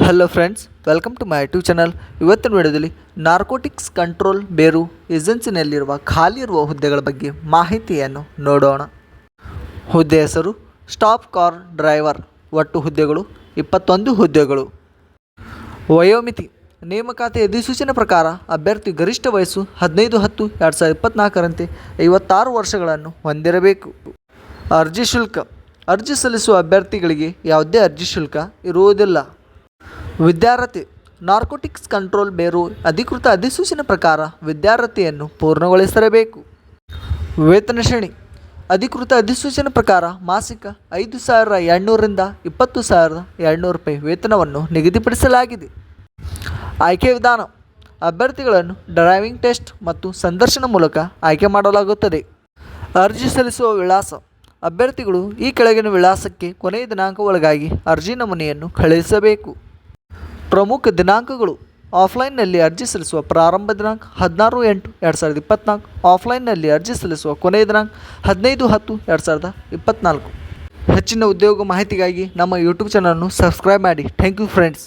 Hello friends, welcome to my YouTube channel. ಇವತ್ತಿನ ವಿಡಿಯೋದಲ್ಲಿ narcotics control bureau ಏಜೆನ್ಸಿನಲ್ಲಿರುವ ಖಾಲಿ ಇರುವ ಹುದ್ದೆಗಳ ಬಗ್ಗೆ ಮಾಹಿತಿಯನ್ನು ನೋಡೋಣ. ಹುದ್ದೆ ಹೆಸರು ಸ್ಟಾಪ್ ಕಾರ್ ಡ್ರೈವರ್. ಒಟ್ಟು ಹುದ್ದೆಗಳು 21 ಹುದ್ದೆಗಳು. ವಯೋಮಿತಿ ನೇಮಕಾತಿ ಅಧಿಸೂಚನೆ ಪ್ರಕಾರ ಅಭ್ಯರ್ಥಿ ಗರಿಷ್ಠ ವಯಸ್ಸು 15/10/2024ರಂತೆ 56 ವರ್ಷಗಳನ್ನು ಹೊಂದಿರಬೇಕು. ಅರ್ಜಿ ಶುಲ್ಕ ಅರ್ಜಿ ಸಲ್ಲಿಸುವ ಅಭ್ಯರ್ಥಿಗಳಿಗೆ ಯಾವುದೇ ಅರ್ಜಿ ಶುಲ್ಕ ಇರುವುದಿಲ್ಲ. ವಿದ್ಯಾರ್ಹತೆ ನಾರ್ಕೋಟಿಕ್ಸ್ ಕಂಟ್ರೋಲ್ ಬ್ಯೂರೋ ಅಧಿಕೃತ ಅಧಿಸೂಚನೆ ಪ್ರಕಾರ ವಿದ್ಯಾರ್ಹತೆಯನ್ನು ಪೂರ್ಣಗೊಳಿಸಿರಬೇಕು. ವೇತನ ಶ್ರೇಣಿ ಅಧಿಕೃತ ಅಧಿಸೂಚನೆ ಪ್ರಕಾರ ಮಾಸಿಕ 5,200ರಿಂದ 20,200 ರೂಪಾಯಿ ವೇತನವನ್ನು ನಿಗದಿಪಡಿಸಲಾಗಿದೆ. ಆಯ್ಕೆ ವಿಧಾನ ಅಭ್ಯರ್ಥಿಗಳನ್ನು ಡ್ರೈವಿಂಗ್ ಟೆಸ್ಟ್ ಮತ್ತು ಸಂದರ್ಶನ ಮೂಲಕ ಆಯ್ಕೆ ಮಾಡಲಾಗುತ್ತದೆ. ಅರ್ಜಿ ಸಲ್ಲಿಸುವ ವಿಳಾಸ ಅಭ್ಯರ್ಥಿಗಳು ಈ ಕೆಳಗಿನ ವಿಳಾಸಕ್ಕೆ ಕೊನೆಯ ದಿನಾಂಕ ಒಳಗಾಗಿ ಅರ್ಜಿ ನಮೂನೆಯನ್ನು ಕಳುಹಿಸಬೇಕು. ಪ್ರಮುಖ ದಿನಾಂಕಗಳು ಆಫ್ಲೈನ್ನಲ್ಲಿ ಅರ್ಜಿ ಸಲ್ಲಿಸುವ ಪ್ರಾರಂಭ ದಿನಾಂಕ 16/8/2024. ಆಫ್ಲೈನ್ನಲ್ಲಿ ಅರ್ಜಿ ಸಲ್ಲಿಸುವ ಕೊನೆಯ ದಿನಾಂಕ 15/10/2024. ಹೆಚ್ಚಿನ ಉದ್ಯೋಗ ಮಾಹಿತಿಗಾಗಿ ನಮ್ಮ ಯೂಟ್ಯೂಬ್ ಚಾನಲನ್ನು ಸಬ್ಸ್ಕ್ರೈಬ್ ಮಾಡಿ. Thank you friends.